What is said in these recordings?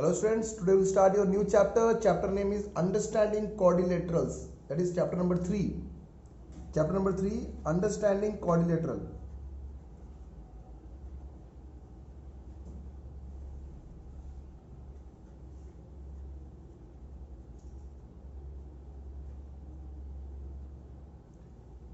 Hello students, today we'll start your new chapter. Chapter name is Understanding Quadrilaterals. That is chapter number 3. Chapter number 3, Understanding Quadrilateral.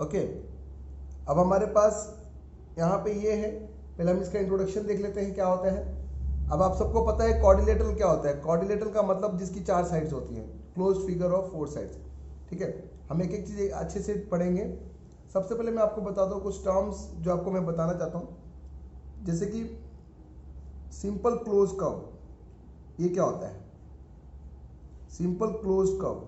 Okay, अब हमारे पास यहाँ पे ये है। पहले हम इसका इंट्रोडक्शन देख लेते हैं क्या होता है। अब आप सबको पता है क्वाड्रिलेटरल क्या होता है। क्वाड्रिलेटरल का मतलब जिसकी 4 साइड्स होती हैं, क्लोज्ड फिगर ऑफ 4 साइड्स। ठीक है, हम एक एक चीज़ अच्छे से पढ़ेंगे। सबसे पहले मैं आपको बता दूँ कुछ टर्म्स जो आपको मैं बताना चाहता हूँ, जैसे कि सिंपल क्लोज कर्व, ये क्या होता है। Simple close curve,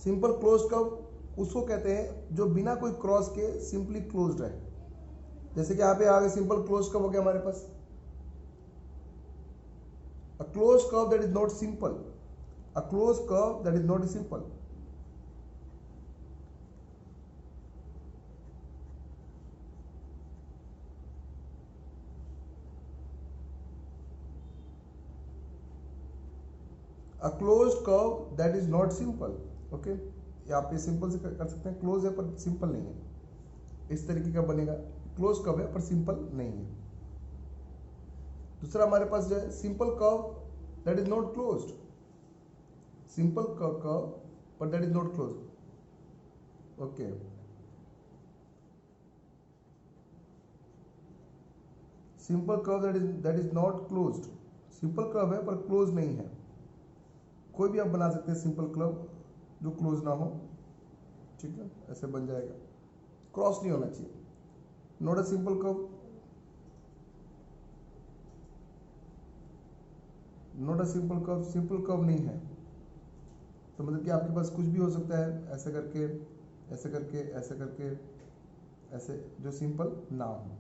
simple close curve उसको कहते हैं जो बिना कोई क्रॉस के सिंपली क्लोज्ड है। जैसे कि यहाँ पे आगे सिंपल क्लोज कर्व हो गया हमारे पास। A close curve that is not simple, a close curve that is not simple. A close curve that is not simple. Okay, यहाँ पे सिंपल से कर सकते हैं, क्लोज है पर सिंपल नहीं है, इस तरीके का बनेगा। क्लोज कर्व है पर सिंपल नहीं है। दूसरा हमारे पास जो है simple curve that is not closed, simple curve पर that is not closed. Okay, simple curve that is not closed, simple curve है पर क्लोज नहीं है। कोई भी आप बना सकते हैं सिंपल कर्व जो क्लोज ना हो। ठीक है, ऐसे बन जाएगा, क्रॉस नहीं होना चाहिए। Not a simple curve, not a simple curve, simple curve नहीं है तो मतलब कि आपके पास कुछ भी हो सकता है, ऐसे करके ऐसे करके ऐसे करके ऐसे, जो सिंपल ना हो।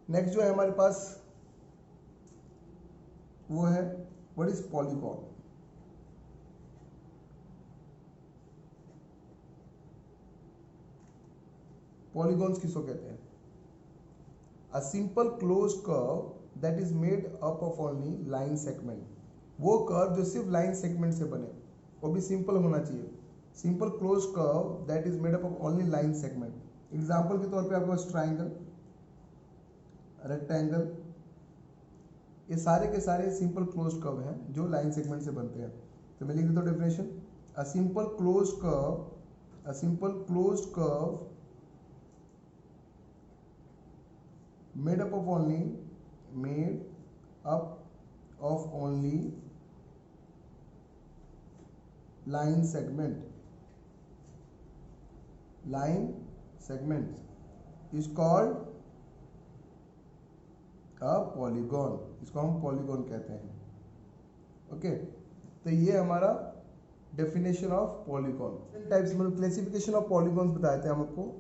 नेक्स्ट जो है हमारे पास वो है व्हाट इज पॉलीगॉन। पॉलीगॉन्स किसको कहते हैं। A simple close curve that is made up of only line segment, वो कर्व जो सिर्फ लाइन सेगमेंट से बने, वो भी सिंपल होना चाहिए। Simple close curve that is made up of only line segment. Example के तौर पे आपके पास ट्राइंगल, रेक्टेंगल, ये सारे के सारे सिंपल क्लोज कर्व हैं जो लाइन सेगमेंट से बनते हैं। तो मैं लिख देता हूँ definition, a simple close curve, a simple close curve made up of only line segments is called a polygon। इसको हम पॉलीगॉन कहते हैं। ओके, तो ये हमारा डेफिनेशन ऑफ पॉलीगॉन। टाइप्स मतलब क्लासिफिकेशन ऑफ पॉलीगॉन्स बताए थे हम आपको।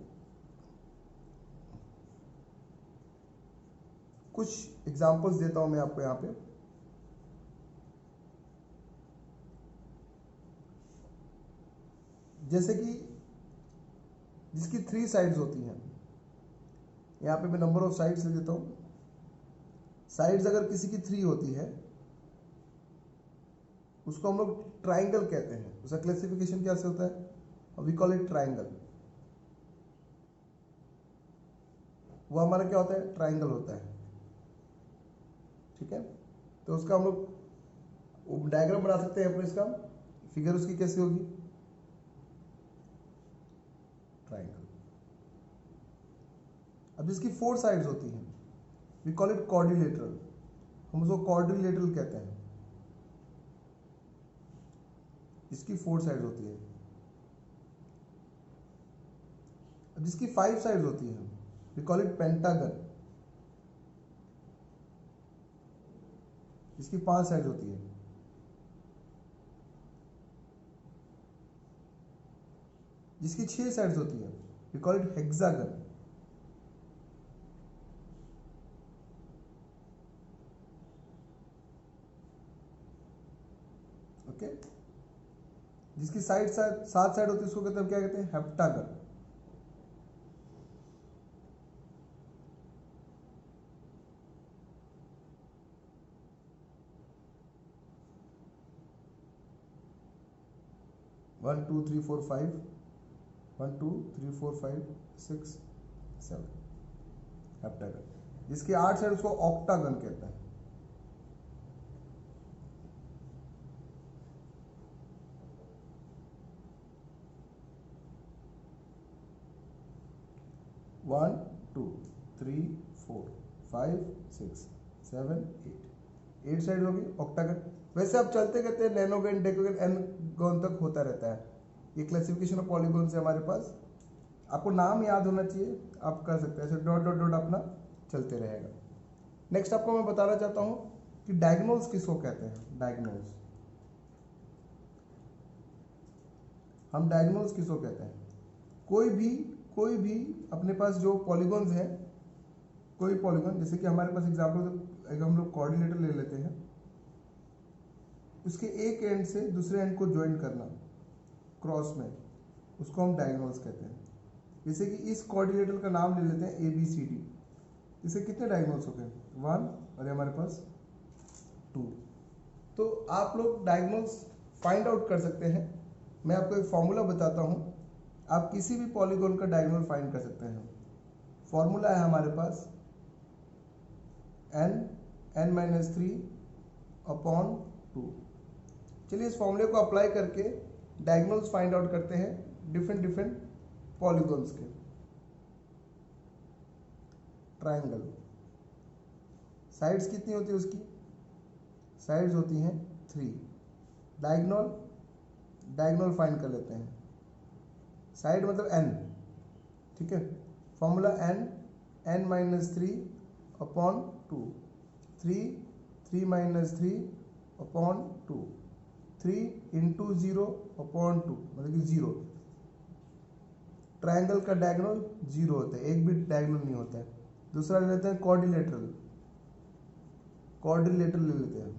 कुछ एग्जांपल्स देता हूं मैं आपको यहाँ पे। जैसे कि जिसकी 3 साइड्स होती हैं, यहाँ पे मैं नंबर ऑफ साइड्स ले देता हूं। साइड्स अगर किसी की 3 होती है उसको हम लोग ट्राइंगल कहते हैं। उसका क्लासिफिकेशन कैसे होता है, वी कॉल इट ट्राइंगल। वो हमारा क्या होता है, ट्राइंगल होता है। ठीक है, तो उसका हम लोग डायग्राम बना सकते हैं अपने। इसका फिगर उसकी कैसी होगी, ट्राइंगल। अब जिसकी 4 साइड्स होती हैं वी कॉल इट क्वाड्रिलेटरल, हम उसको क्वाड्रिलेटरल कहते हैं। इसकी 4 साइड्स होती है। अब जिसकी 5 साइड्स होती हैं वी कॉल इट पेंटागन, इसकी 5 साइड्स होती है। जिसकी 6 साइड्स होती है we call it hexagon. Okay, जिसकी 7 साइड होती है उसको कहते हैं, क्या कहते हैं, हेप्टागन। 1 2 3 4 5 1 2 3 4 5 6 7 हेप्टागन। जिसके 8 साइड उसको ऑक्टागन कहते हैं। One two three four five six seven eight side होगी ऑक्टागन। वैसे आप चलते कहते हैं नैनोगन डेकोगन एन गॉन तक होता रहता है। ये क्लासिफिकेशन ऑफ पॉलीगॉन है हमारे पास। आपको नाम याद होना चाहिए, आप कर सकते हैं ऐसे डॉट डॉट डॉट अपना चलते रहेगा। नेक्स्ट आपको मैं बताना चाहता हूं कि डायगोनल्स किसको कहते हैं। डायगोनल्स, हम डायगोनल्स किसको कहते हैं? कोई भी अपने पास जो पॉलीगॉन्स हैं, कोई पॉलीगॉन, जैसे कि हमारे पास एग्जांपल एक हम लोग कोऑर्डिनेटर ले लेते हैं, उसके एक एंड से दूसरे एंड को ज्वाइन करना क्रॉस में, उसको हम डायगोनल्स कहते हैं। जैसे कि इस कोऑर्डिनेटर का नाम ले लेते हैं ABCD, इसे कितने डायगोनल्स हो गए? 1 और हमारे पास 2। तो आप लोग डायगोनल्स फाइंड आउट कर सकते हैं। मैं आपको एक फॉर्मूला बताता हूं, आप किसी भी पॉलीगॉन का डायगोनल फाइंड कर सकते हैं। फॉर्मूला है हमारे पास n-3 अपॉन 2। चलिए इस फॉर्मूले को अप्लाई करके डायगोनल्स फाइंड आउट करते हैं डिफरेंट पॉलीगॉन्स के। ट्राइंगल साइड्स कितनी होती है उसकी? साइड्स होती हैं 3। डायगोनल फाइंड कर लेते हैं। साइड मतलब n, ठीक है। Formula n-3 upon 2, 3 minus 3 upon 2, 3 into 0 upon 2 मतलब कि 0। ट्राइंगल का डायगोनल 0 होता है, एक भी डायगोनल नहीं होता है। दूसरा ले लेते हैं क्वाड्रिलेटरल ले लेते हैं।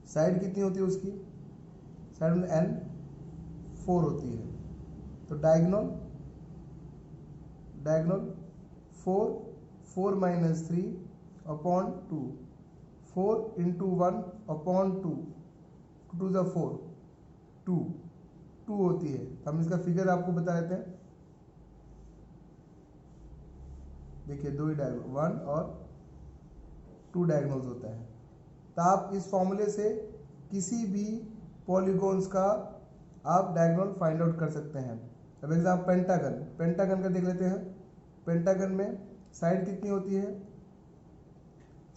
साइड कितनी होती है उसकी? साइड में n 4 होती है, तो diagonal 4 minus 3 upon 2, 4 into 1 upon 2, 2 ज़ा 4, 2 होती है। हम इसका फिगर आपको बता देते हैं। देखिए दो ही डायगोनल, 1 और 2 डायगोनल्स होता है। तो आप इस फॉर्मूले से किसी भी पॉलीगॉन्स का आप डायगोनल फाइंड आउट कर सकते हैं। अब एग्जाम्पल पेंटागन का देख लेते हैं। पेंटागन में साइड कितनी होती है?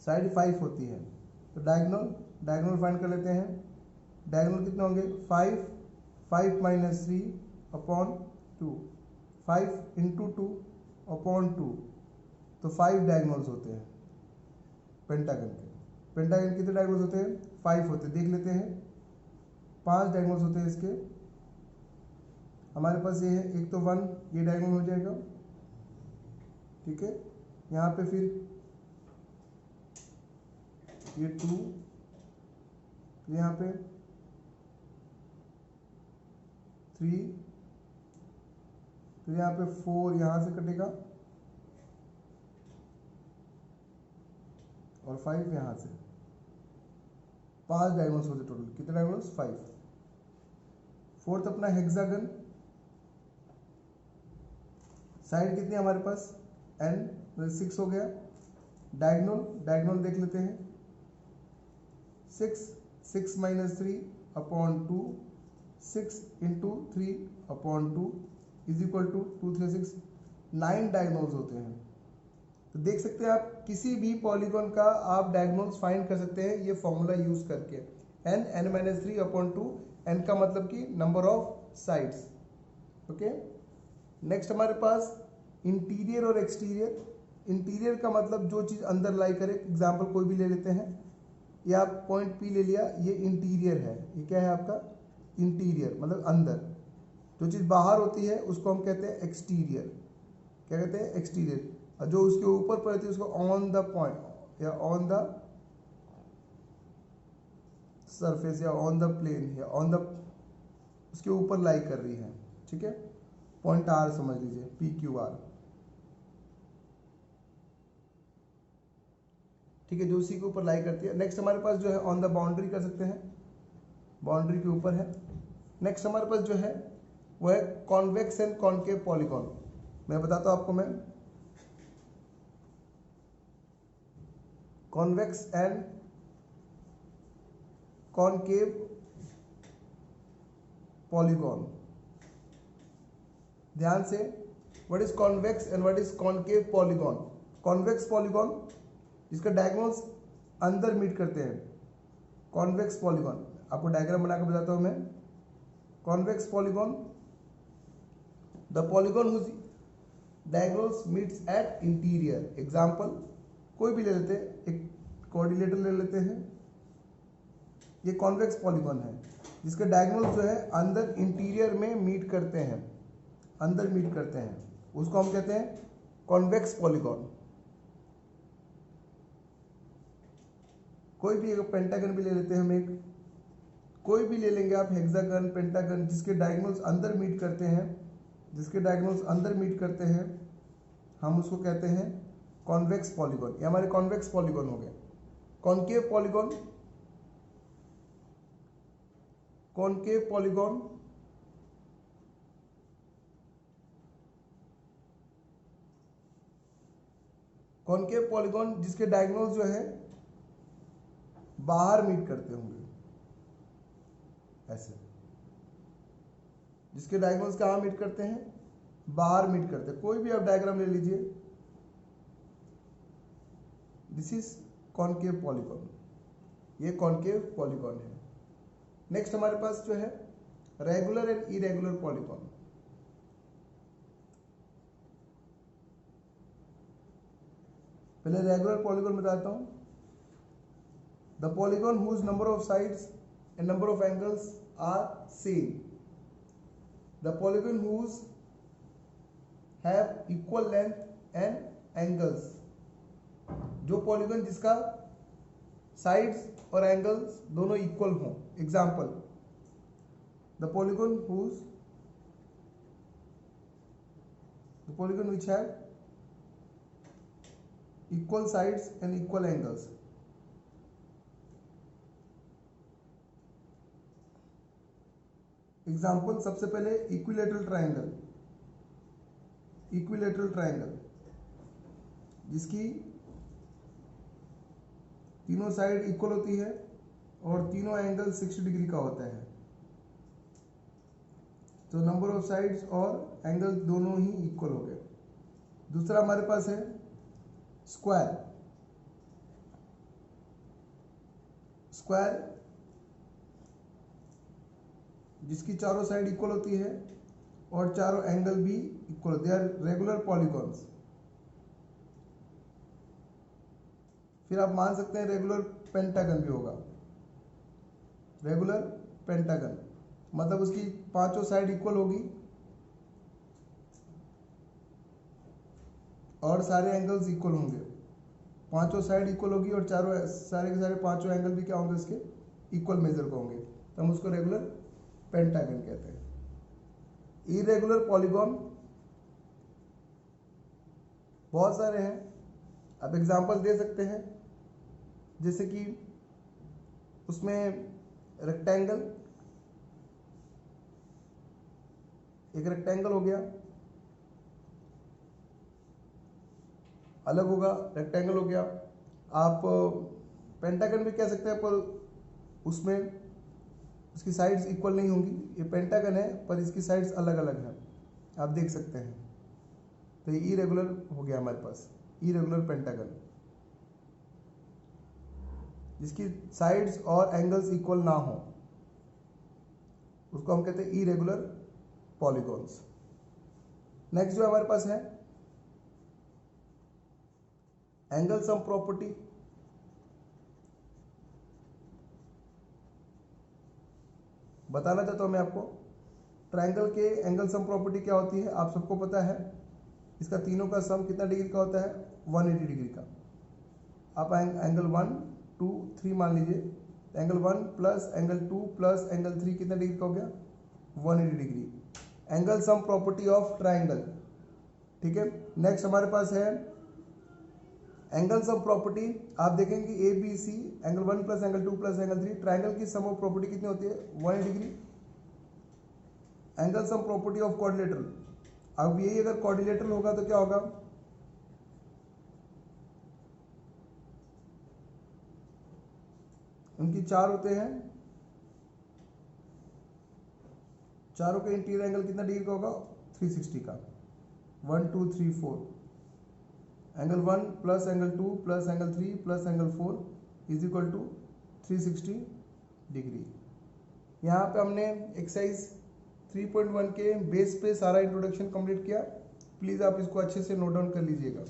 साइड 5 होती है, तो डायगोनल फाइंड कर लेते हैं। डायगोनल कितने होंगे? 5 माइनस 3 अपॉन 2, 5 इंटू 2 अपॉन 2, तो 5 डायगोनल्स होते हैं पेंटागन के। पेंटागन कितने डायगोनल्स होते हैं? 5 होते हैं। देख लेते हैं 5 डायगोनल्स होते हैं इसके। हमारे पास ये है, एक तो 1 ये डायगोनल हो जाएगा, ठीक है। यहाँ पे फिर ये 2, यहाँ पे 3, फिर यहाँ पे 4 यहाँ से कटेगा और 5 यहाँ से। 5 डायगोनल्स होते टोटल। कितने डायगोनल्स? 5। फोर्थ अपना हेक्सागन, साइड कितनी है हमारे पास? n, 6 हो गया। डायगोनल देख लेते हैं। 6 minus 3 upon 2, 6 into 3 upon 2 is equal to 2 3 6, 9 diagonals होते हैं। तो देख सकते हैं आप किसी भी पॉलीगॉन का आप डायगोनल्स फाइंड कर सकते हैं ये फॉर्मूला यूज करके। n माइनस 3 अपॉन 2, n का मतलब कि number of sides, okay. Next हमारे पास इंटीरियर और एक्सटीरियर। इंटीरियर का मतलब जो चीज़ अंदर लाई करे। एग्जाम्पल कोई भी ले लेते हैं, ये आप पॉइंट P ले लिया, ये इंटीरियर है। ये क्या है आपका? इंटीरियर मतलब अंदर। जो चीज़ बाहर होती है उसको हम कहते हैं एक्सटीरियर। क्या कहते हैं? एक्सटीरियर। और जो उसके ऊपर पड़ती है उसको ऑन द पॉइंट या ऑन द सरफेस या ऑन द प्लेन या ऑन द, उसके ऊपर लाई कर रही है, ठीक है। पॉइंट R समझ लीजिए, PQR, ठीक है, जो उसी के ऊपर लाई करती है। नेक्स्ट हमारे पास जो है ऑन द बाउंड्री कर सकते हैं, बाउंड्री के ऊपर है। नेक्स्ट हमारे पास जो है वो है कॉन्वेक्स एंड कॉन्केव पॉलीगॉन। मैं बताता हूँ आपको, मैं कॉन्वेक्स एंड कॉन्केव पॉलीगॉन। ध्यान से, what is convex and what is concave polygon. Convex polygon जिसका डायगोनल्स अंदर मीट करते हैं, कॉन्वेक्स पॉलीगॉन। आपको डायग्राम बनाकर बताता हूं मैं। Convex polygon, the polygon whose diagonals meets at interior. Example कोई भी ले लेते हैं, एक कोऑर्डिनेटर ले लेते हैं। ये कॉन्वेक्स पॉलीगॉन है जिसके डायगोनल्स जो है अंदर इंटीरियर में मीट करते हैं, अंदर मीट करते हैं, उसको हम कहते हैं कॉन्वेक्स पॉलीगॉन। कोई भी एक पेंटागन भी ले लेते हैं हम, एक कोई भी ले लेंगे आप, हेक्सागन, पेंटागन, जिसके डायगोनल्स अंदर मीट करते हैं, जिसके डायगोनल्स अंदर मीट करते हैं, हम उसको कहते हैं कॉन्वेक्स पॉलीगॉन। ये हमारे कॉन्वेक्स पॉलीगॉन हो गए। Concave polygon, concave polygon concave polygon जिसके डायगोनल्स जो है बाहर मीट करते होंगे, ऐसे, जिसके डायगोनल्स कहां मीट करते हैं, बाहर मीट करते हैं। कोई भी आप डायग्राम ले लीजिए, दिस इज कॉन्केव पॉलीगॉन, ये कॉन्केव पॉलीगॉन है। नेक्स्ट हमारे पास जो है रेगुलर एंड इरेगुलर पॉलीगॉन। पहले रेगुलर पॉलीगॉन बताता हूं। The polygon whose number of sides and number of angles are same. The polygon whose have equal length and angles. जो पॉलीगॉन जिसका साइड्स और एंगल्स दोनों इक्वल हों। Example, the polygon which have equal sides and equal angles. Example, सबसे पहले equilateral triangle. Equilateral triangle जिसकी तीनों side equal होती है और तीनों एंगल 60 डिग्री का होता है, तो नंबर ऑफ साइड्स और एंगल दोनों ही इक्वल हो गए। दूसरा हमारे पास है स्क्वायर। स्क्वायर जिसकी चारों साइड इक्वल होती है और चारों एंगल भी equal, they are regular polygons. फिर आप मान सकते हैं रेगुलर पेंटागन भी होगा। रेगुलर पेंटागन मतलब उसकी पांचों साइड इक्वल होगी और सारे एंगल्स इक्वल होंगे। पांचों साइड इक्वल होगी और चारों सारे के सारे पांचों एंगल भी क्या होंगे, उसके इक्वल मेजर के होंगे, तो हम उसको रेगुलर पेंटागन कहते हैं। इरेगुलर पॉलीगॉन बहुत सारे हैं, आप एग्जांपल दे सकते हैं, जैसे कि उसमें रेक्टेंगल, एक रेक्टेंगल हो गया, अलग होगा, रेक्टेंगल हो गया। आप पेंटागन भी कह सकते हैं, पर उसमें उसकी साइड्स इक्वल नहीं होंगी। ये पेंटागन है पर इसकी साइड्स अलग अलग हैं, आप देख सकते हैं। तो ये इरेगुलर हो गया हमारे पास, इरेगुलर पेंटागन जिसकी साइड्स और एंगल्स इक्वल ना हो, उसको हम कहते हैं इरेगुलर पॉलीगॉन्स। नेक्स्ट जो हमारे पास है एंगल सम प्रॉपर्टी। बताना चाहता हूं मैं आपको, ट्रायंगल के एंगल सम प्रॉपर्टी क्या होती है, आप सबको पता है। इसका तीनों का सम कितना डिग्री का होता है, 180 डिग्री का। आप एंगल 1, 2, 3 मान लीजिए, angle 1 plus angle 2 plus angle 3 कितना डिग्री का हो गया, 180 degree. Angle sum property of triangle, ठीक है। नेक्स्ट हमारे पास है एंगल सम प्रॉपर्टी। आप देखेंगे A B C, angle 1 plus angle 2 plus angle 3, triangle की सम ऑफ प्रॉपर्टी कितनी होती है, 180 degree. Angle sum property of quadrilateral. अब यही अगर क्वाड्रिलेटरल होगा तो क्या होगा, उनकी चार होते हैं, चारों का इंटीरियर एंगल कितना डिग्री का होगा, 360 का। 1 2 3 4, angle 1 plus angle 2 plus angle 3 plus angle 4 is equal to 360 degree. यहाँ पे हमने एक्सरसाइज 3.1 के बेस पे सारा इंट्रोडक्शन कंप्लीट किया। प्लीज़ आप इसको अच्छे से नोट डाउन कर लीजिएगा।